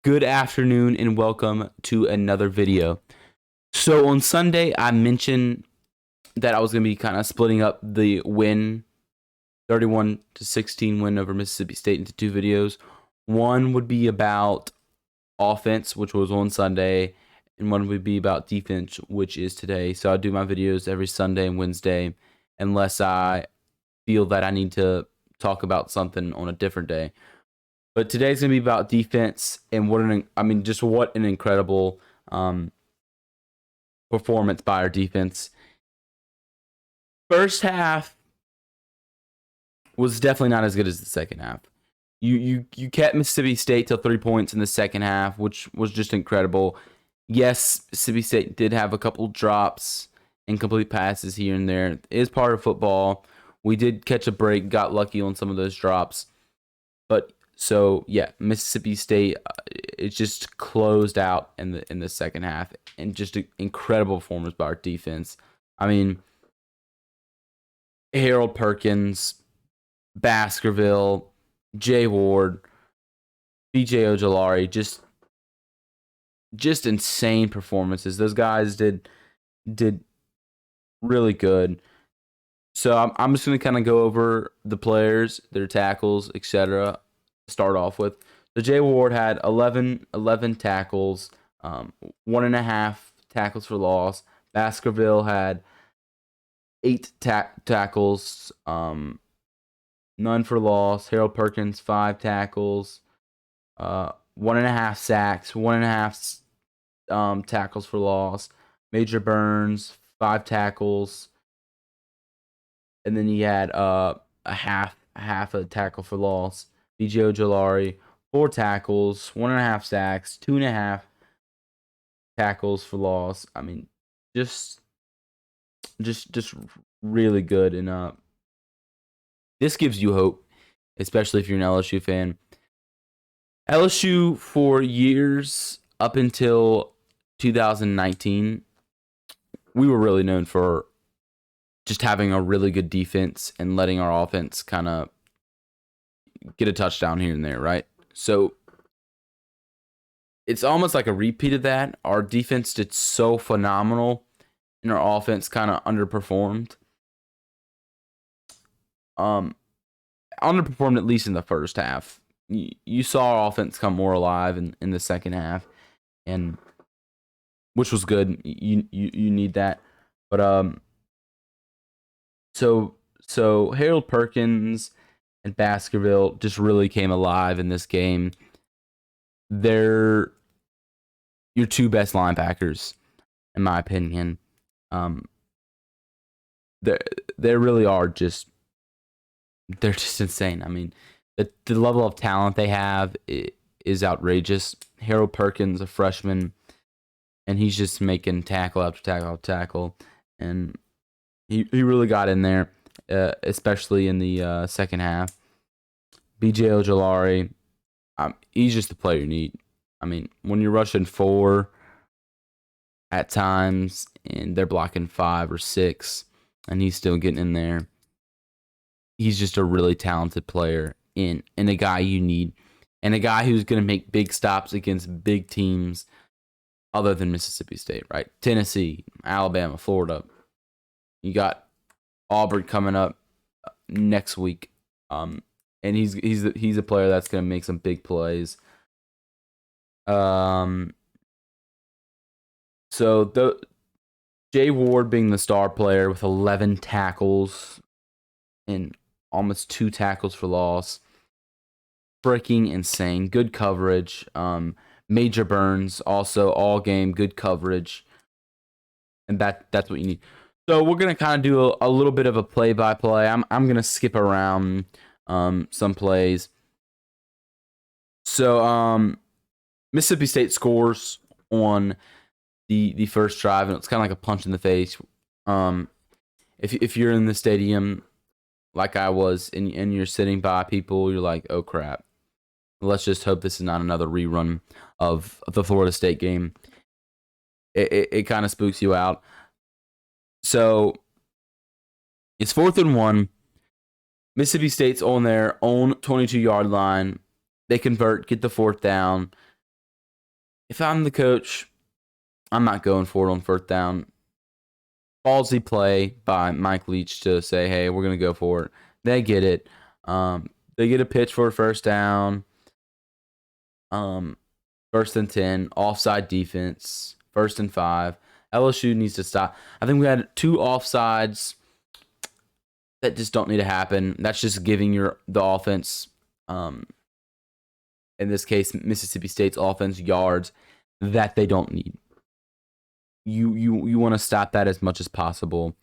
Good afternoon and welcome to another video. So on Sunday, I mentioned that I was going to be kind of splitting up the win, 31-16 win over Mississippi State into two videos. One would be about offense, which was on Sunday, and one would be about defense, which is today. So I do my videos every Sunday and Wednesday, unless I feel that I need to talk about something on a different day. But today's gonna be about defense and what an incredible performance by our defense. First half was definitely not as good as the second half. You kept Mississippi State to 3 points in the second half, which was just incredible. Yes, Mississippi State did have a couple drops, incomplete passes here and there. It is part of football. We did catch a break, got lucky on some of those drops, but. So yeah, Mississippi State, it just closed out in the second half, and just an incredible performance by our defense. I mean, Harold Perkins, Baskerville, Jay Ward, BJ Ojolari, just insane performances. Those guys did really good. So I'm just gonna kind of go over the players, their tackles, etc. Start off with. So Jay Ward had 11 tackles, 1.5 tackles for loss. Baskerville had 8 tackles, none for loss. Harold Perkins 5 tackles, 1.5 sacks, 1.5 tackles for loss. Major Burns 5 tackles, and then he had a half a tackle for loss. BJ Ojolari, 4 tackles, 1.5 sacks, 2.5 tackles for loss. I mean, just really good, and this gives you hope, especially if you're an LSU fan. LSU for years up until 2019, we were really known for just having a really good defense and letting our offense kind of get a touchdown here and there, right? So it's almost like a repeat of that. Our defense did so phenomenal, and our offense kind of underperformed. Underperformed at least in the first half. You saw our offense come more alive in the second half, and which was good. You need that, but so Harold Perkins and Baskerville just really came alive in this game. They're your two best linebackers, in my opinion. They really are they're just insane. I mean, the level of talent they have is outrageous. Harold Perkins, a freshman, and he's just making tackle after tackle after tackle, and he really got in there. Especially in the second half. BJ Ojolari, he's just the player you need. I mean, when you're rushing 4 at times and they're blocking 5 or 6, and he's still getting in there, he's just a really talented player and a guy you need, and a guy who's going to make big stops against big teams other than Mississippi State, right? Tennessee, Alabama, Florida. You got Auburn coming up next week, and he's a player that's gonna make some big plays. So Jay Ward being the star player with 11 tackles and almost 2 tackles for loss, freaking insane. Good coverage. Major Burns also all game good coverage, and that's what you need. So we're going to kind of do a little bit of a play-by-play. I'm going to skip around some plays. So Mississippi State scores on the first drive, and it's kind of like a punch in the face. If you're in the stadium like I was, and you're sitting by people, you're like, oh, crap. Let's just hope this is not another rerun of the Florida State game. It kind of spooks you out. So it's 4th and 1. Mississippi State's on their own 22-yard line. They convert, get the 4th down. if I'm the coach, I'm not going for it on fourth down. Ballsy play by Mike Leach to say, hey, we're going to go for it. They get it. They get a pitch for a first down. First and 10, offside defense, first and 5. LSU needs to stop. I think we had 2 offsides that just don't need to happen. That's just giving the offense, in this case, Mississippi State's offense, yards that they don't need. You want to stop that as much as possible.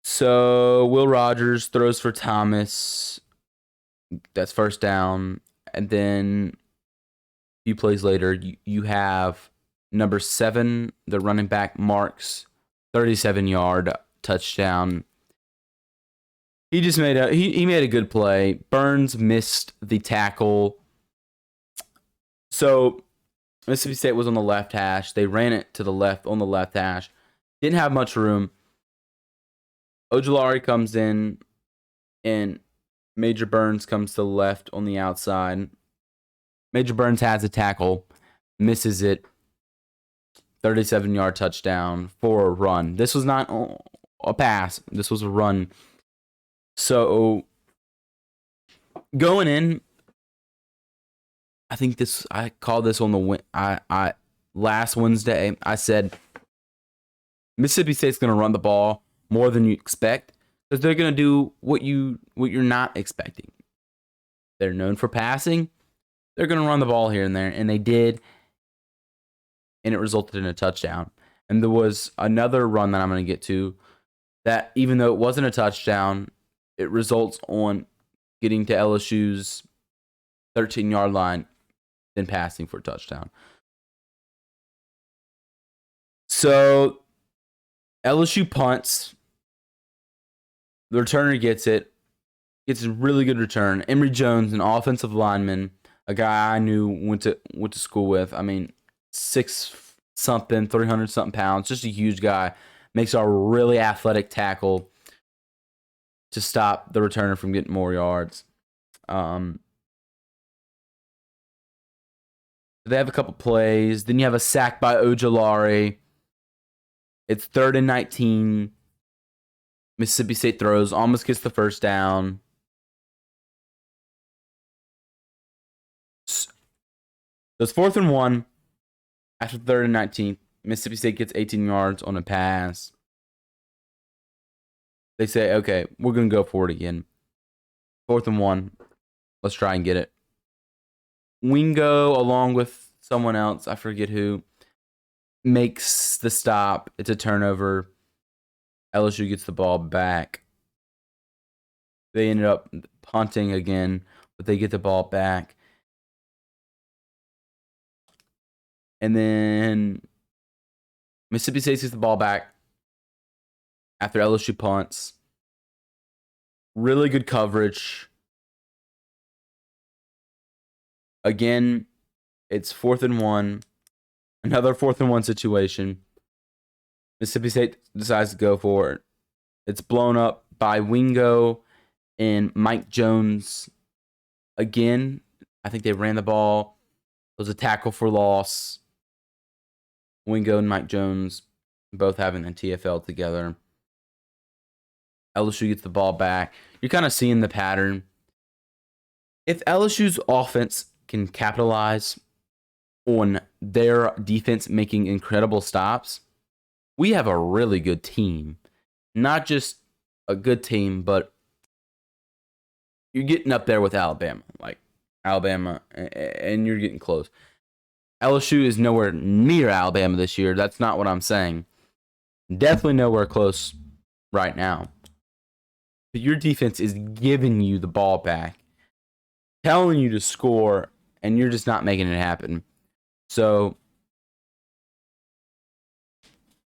So Will Rogers throws for Thomas. That's first down. And then a few plays later, you have number 7, the running back, Marks, 37-yard touchdown. He just made a good play. Burns missed the tackle. So Mississippi State was on the left hash. They ran it to the left on the left hash. Didn't have much room. Ojulari comes in, and Major Burns comes to the left on the outside. Major Burns has a tackle, misses it. 37-yard touchdown for a run. This was not a pass. This was a run. So going in, I think I called this on the last Wednesday. I said Mississippi State's going to run the ball more than you expect because they're going to do what you're not expecting. They're known for passing. They're going to run the ball here and there, and they did, and it resulted in a touchdown. And there was another run that I'm going to get to that, even though it wasn't a touchdown, it results on getting to LSU's 13-yard line, then passing for a touchdown. So LSU punts. The returner gets it. Gets a really good return. Emory Jones, an offensive lineman, a guy I knew went to school with. I mean, 6-something, 300-something pounds, just a huge guy. Makes a really athletic tackle to stop the returner from getting more yards. They have a couple plays. Then you have a sack by Ojulari. It's 3rd and 19. Mississippi State throws, almost gets the first down. So it's 4th and 1 after 3rd and 19. Mississippi State gets 18 yards on a pass. They say, okay, we're going to go for it again. 4th and 1. Let's try and get it. Wingo, along with someone else, I forget who, makes the stop. It's a turnover. LSU gets the ball back. They ended up punting again, but they get the ball back. And then Mississippi State gets the ball back after LSU punts. Really good coverage. Again, it's 4th and 1. Another 4th and 1 situation. Mississippi State decides to go for it. It's blown up by Wingo and Mike Jones. Again, I think they ran the ball. It was a tackle for loss. Wingo and Mike Jones both having the TFL together. LSU gets the ball back. You're kind of seeing the pattern. If LSU's offense can capitalize on their defense making incredible stops, we have a really good team. Not just a good team, but you're getting up there with Alabama. Like Alabama, and you're getting close. LSU is nowhere near Alabama this year. That's not what I'm saying. Definitely nowhere close right now. But your defense is giving you the ball back, telling you to score, and you're just not making it happen. So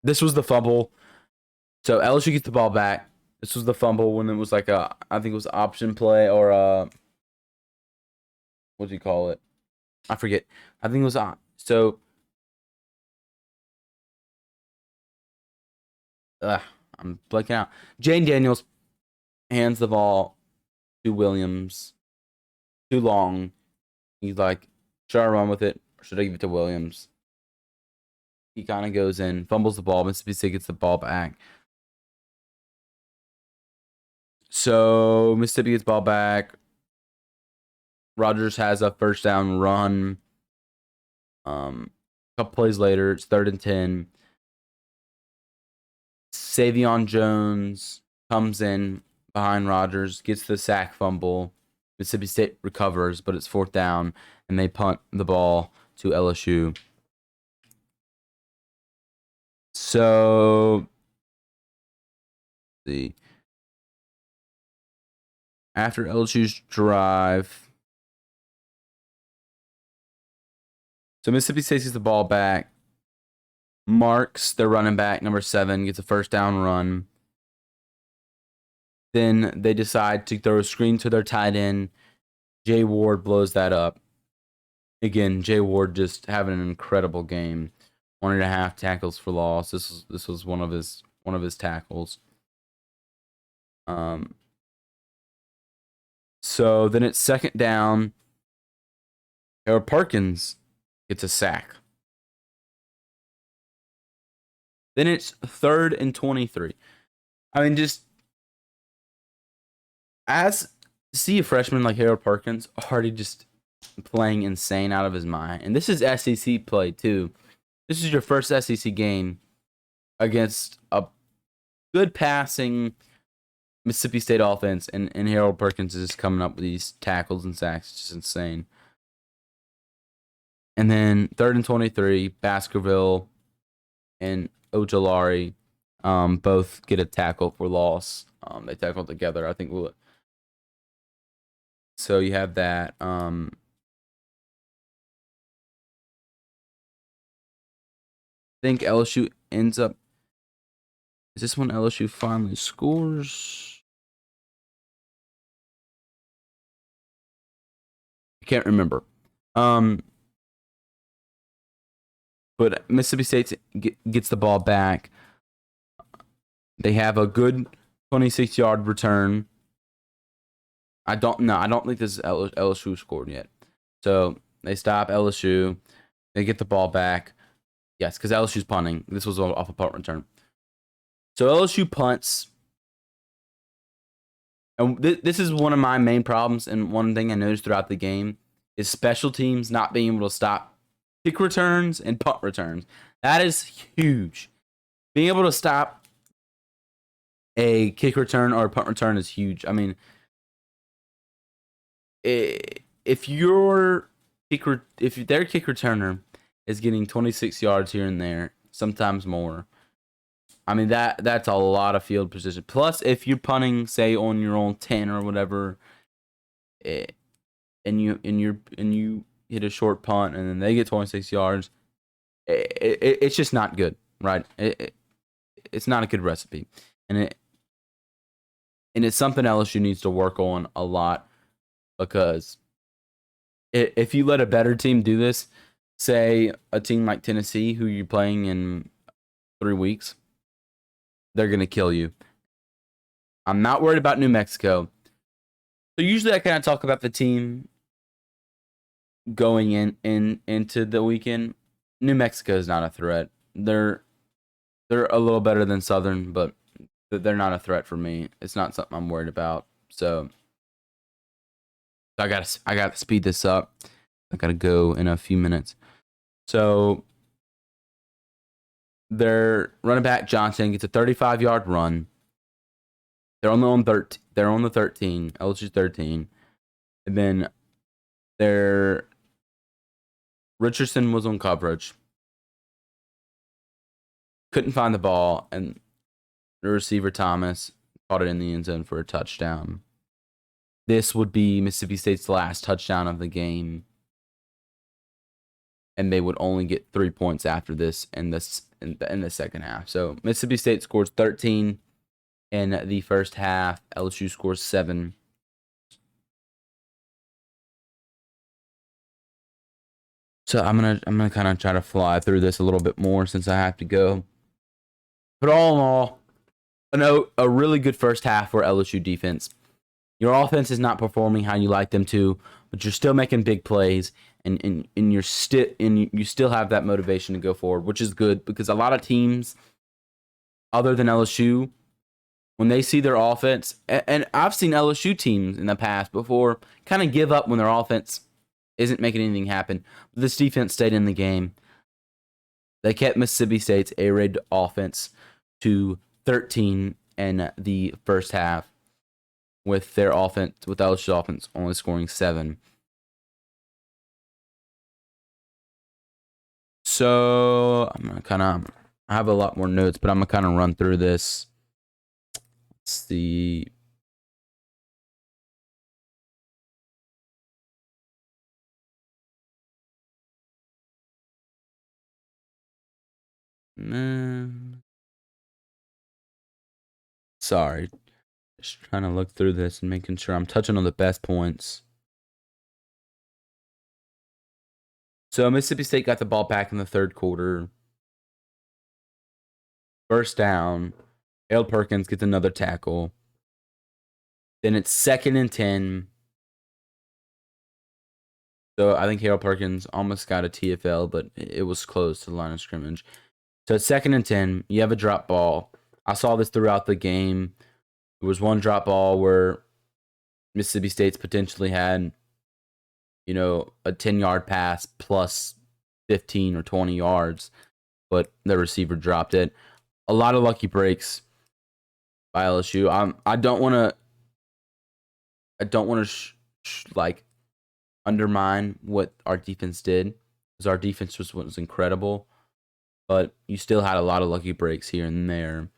this was the fumble. So LSU gets the ball back. This was the fumble when it was like I think it was option play or what do you call it? I forget. I think it was so. I'm blanking out. Jane Daniels hands the ball to Williams. Too long. He's like, should I run with it or should I give it to Williams? He kind of goes in, fumbles the ball. Mississippi State gets the ball back. So Mississippi gets ball back. Rogers has a first down run. A couple plays later, it's 3rd and 10. Savion Jones comes in behind Rogers, gets the sack fumble. Mississippi State recovers, but it's 4th down, and they punt the ball to LSU. So, let's see. After LSU's drive, so Mississippi State gets the ball back. Marks, their running back, number 7, gets a first down run. Then they decide to throw a screen to their tight end. Jay Ward blows that up. Again, Jay Ward just having an incredible game. 1.5 tackles for loss. This was one of his tackles. So then it's 2nd down. Harold Perkins gets a sack. Then it's 3rd and 23. I mean, just as see a freshman like Harold Perkins already just playing insane out of his mind. And this is SEC play too. This is your first SEC game against a good passing Mississippi State offense, and Harold Perkins is coming up with these tackles and sacks. It's just insane. And then 3rd and 23, Baskerville and Ojolari both get a tackle for loss. They tackle together, I think. So you have that. I think LSU ends up. Is this when LSU finally scores? I can't remember. But Mississippi State gets the ball back. They have a good 26-yard return. I don't think this is LSU scored yet. So they stop LSU. They get the ball back. Yes, because LSU's punting. This was off a punt return. So LSU punts. And this is one of my main problems, and one thing I noticed throughout the game is special teams not being able to stop kick returns and punt returns. That is huge. Being able to stop a kick return or a punt return is huge. I mean, if their kick returner is getting 26 yards here and there, sometimes more, I mean that's a lot of field position. Plus, if you're punting, say on your own 10 or whatever, and you hit a short punt and then they get 26 yards, it's just not good, right? It's not a good recipe, and it's something LSU needs to work on a lot, because if you let a better team do this, say a team like Tennessee, who you're playing in 3 weeks, they're going to kill you. I'm not worried about New Mexico. So usually I kind of talk about the team going into the weekend. New Mexico is not a threat. They're a little better than Southern, but they're not a threat for me. It's not something I'm worried about. So I gotta speed this up. I gotta go in a few minutes. So their running back Johnson gets a 35-yard run. They're on the 13. LSU's 13, and then Richardson was on coverage. Couldn't find the ball, and the receiver Thomas caught it in the end zone for a touchdown. This would be Mississippi State's last touchdown of the game, and they would only get 3 points after this in the second half. So Mississippi State scores 13 in the first half. LSU scores 7. So I'm gonna kind of try to fly through this a little bit more since I have to go. But all in all, a really good first half for LSU defense. Your offense is not performing how you like them to, but you're still making big plays, and you still have that motivation to go forward, which is good because a lot of teams other than LSU, when they see their offense, and I've seen LSU teams in the past before kind of give up when their offense isn't making anything happen. This defense stayed in the game. They kept Mississippi State's air raid offense to 13 in the first half, with their offense, with LSU offense only scoring 7. So I'm gonna kind of, I have a lot more notes, but I'm gonna kind of run through this. Let's see. Sorry, just trying to look through this and making sure I'm touching on the best points. So Mississippi State got the ball back in the third quarter. First down. Harold Perkins gets another tackle. Then it's 2nd and 10. So I think Harold Perkins almost got a TFL, but it was close to the line of scrimmage. So it's 2nd and 10. You have a drop ball. I saw this throughout the game. There was one drop ball where Mississippi State's potentially had, a 10-yard pass plus 15 or 20 yards, but the receiver dropped it. A lot of lucky breaks by LSU. I don't want to undermine what our defense did, because our defense was incredible, but you still had a lot of lucky breaks here and there.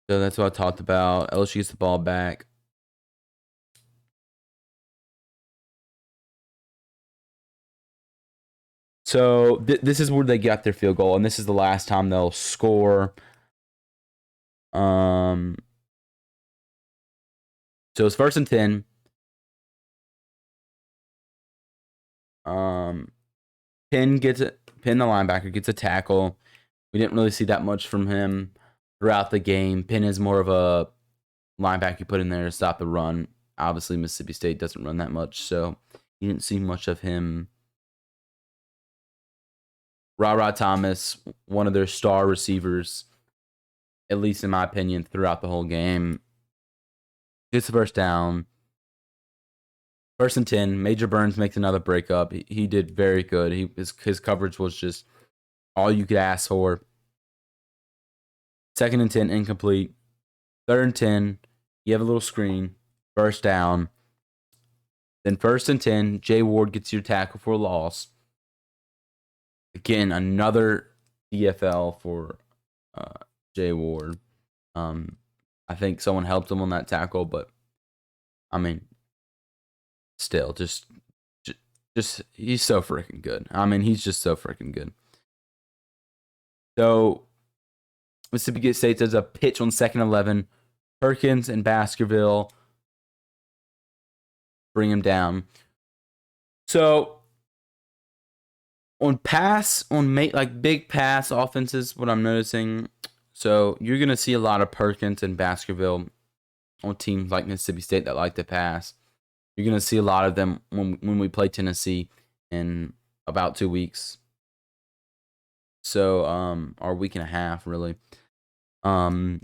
So that's what I talked about. LSU gets the ball back. So this is where they got their field goal, and this is the last time they'll score. So it's 1st and 10. Penn, the linebacker, gets a tackle. We didn't really see that much from him throughout the game. Penn is more of a linebacker you put in there to stop the run. Obviously, Mississippi State doesn't run that much, so you didn't see much of him. Ra Thomas, one of their star receivers, at least in my opinion, throughout the whole game, gets the first down. 1st and 10. Major Burns makes another breakup. He did very good. His coverage was just all you could ask for. 2nd and 10, incomplete. 3rd and 10, you have a little screen. First down. Then 1st and 10, Jay Ward gets your tackle for a loss. Again, another DFL for Jay Ward. I think someone helped him on that tackle, but I mean, still, just he's so freaking good. I mean, he's just so freaking good. So Mississippi State does a pitch on 2nd and 11. Perkins and Baskerville bring him down. So on big pass offenses, what I'm noticing, so you're going to see a lot of Perkins and Baskerville on teams like Mississippi State that like to pass. You're going to see a lot of them when we play Tennessee in about 2 weeks. So, or a week and a half, really. They're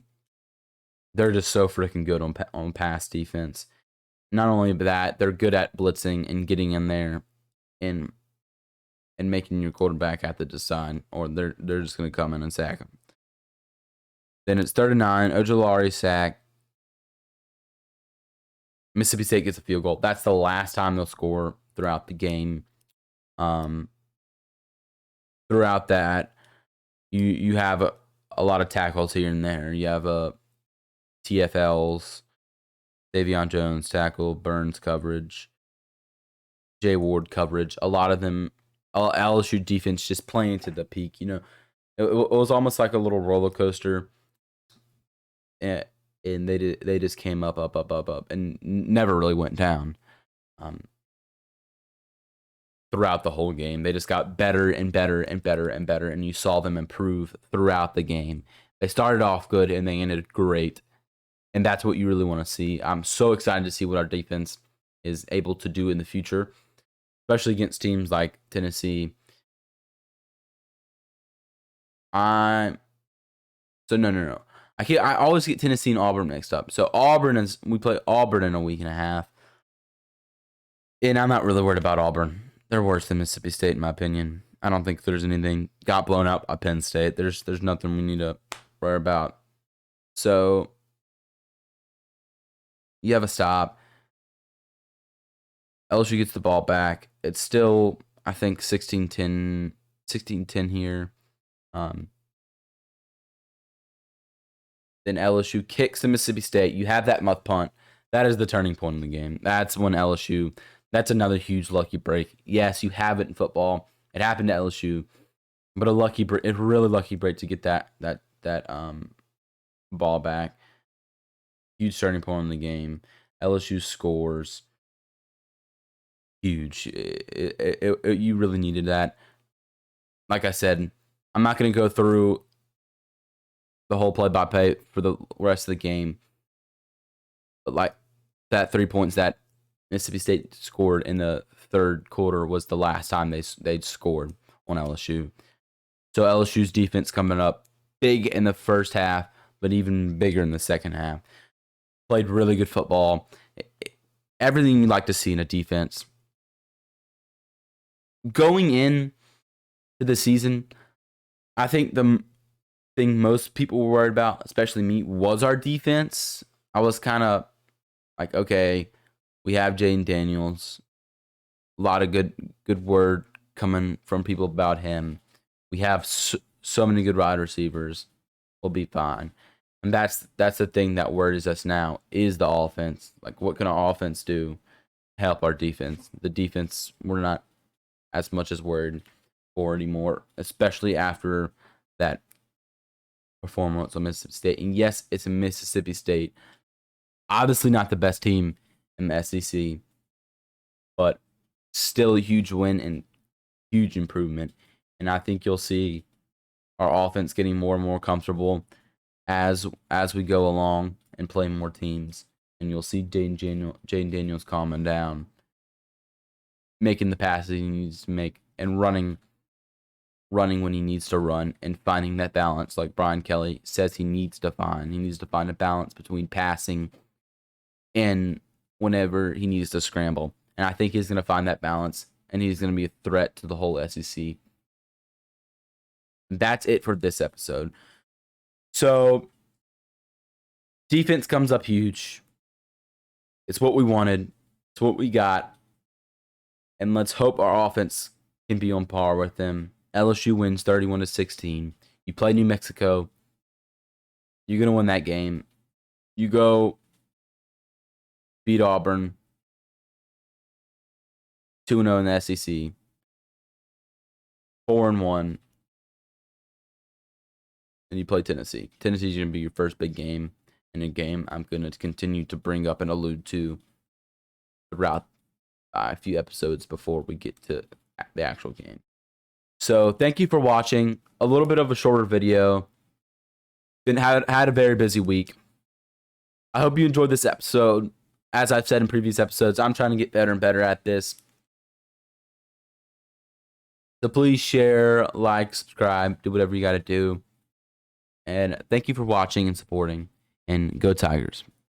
just so freaking good on pass defense. Not only that, they're good at blitzing and getting in there and making your quarterback have to decide, or they're just going to come in and sack him. Then it's 3rd and 9. Ojulari sack. Mississippi State gets a field goal. That's the last time they'll score throughout the game. Throughout that, you have a lot of tackles here and there. You have TFLs, Davion Jones tackle, Burns coverage, Jay Ward coverage. A lot of them, LSU defense just playing to the peak. It was almost like a little roller coaster. And they just came up, and never really went down. Throughout the whole game, they just got better and better and better and better, and you saw them improve throughout the game. They started off good and they ended great. And that's what you really want to see. I'm so excited to see what our defense is able to do in the future, especially against teams like Tennessee. No. I always get Tennessee and Auburn mixed up. So we play Auburn in a week and a half. And I'm not really worried about Auburn. They're worse than Mississippi State in my opinion. I don't think there's anything got blown out by Penn State. There's nothing we need to worry about. So you have a stop. LSU gets the ball back. It's still, I think, 16-10 here. Then LSU kicks to Mississippi State. You have that muff punt. That is the turning point in the game. That's when LSU, that's another huge lucky break. Yes, you have it in football. It happened to LSU, but a really lucky break to get that ball back. Huge turning point in the game. LSU scores. Huge. You really needed that. Like I said, I'm not going to go through the whole play-by-play for the rest of the game. But like that 3 points that Mississippi State scored in the third quarter was the last time they'd scored on LSU. So LSU's defense coming up big in the first half, but even bigger in the second half. Played really good football. Everything you like to see in a defense. Going in to the season, I think the thing most people were worried about, especially me, was our defense. I was kind of like, okay, we have Jaden Daniels. A lot of good word coming from people about him. We have so many good wide receivers. We'll be fine. And that's the thing that worries us now is the offense. Like, what can our offense do to help our defense? The defense, we're not as much as worried for anymore, especially after that performance on Mississippi State. And yes, it's a Mississippi State. Obviously not the best team in the SEC, but still a huge win and huge improvement. And I think you'll see our offense getting more and more comfortable as we go along and play more teams. And you'll see Jaden Daniels calming down, making the passes he needs to make, and running when he needs to run, and finding that balance like Brian Kelly says he needs to find. He needs to find a balance between passing and whenever he needs to scramble. And I think he's going to find that balance, and he's going to be a threat to the whole SEC. That's it for this episode. So, defense comes up huge. It's what we wanted. It's what we got. And let's hope our offense can be on par with them. LSU wins 31-16. You play New Mexico. You're going to win that game. You go beat Auburn 2-0 in the SEC. 4-1. And you play Tennessee. Tennessee's going to be your first big game, and a game I'm going to continue to bring up and allude to throughout a few episodes before we get to the actual game. So thank you for watching. A little bit of a shorter video. Had a very busy week. I hope you enjoyed this episode. As I've said in previous episodes, I'm trying to get better and better at this. So please share, like, subscribe, do whatever you got to do. And thank you for watching and supporting. And go Tigers.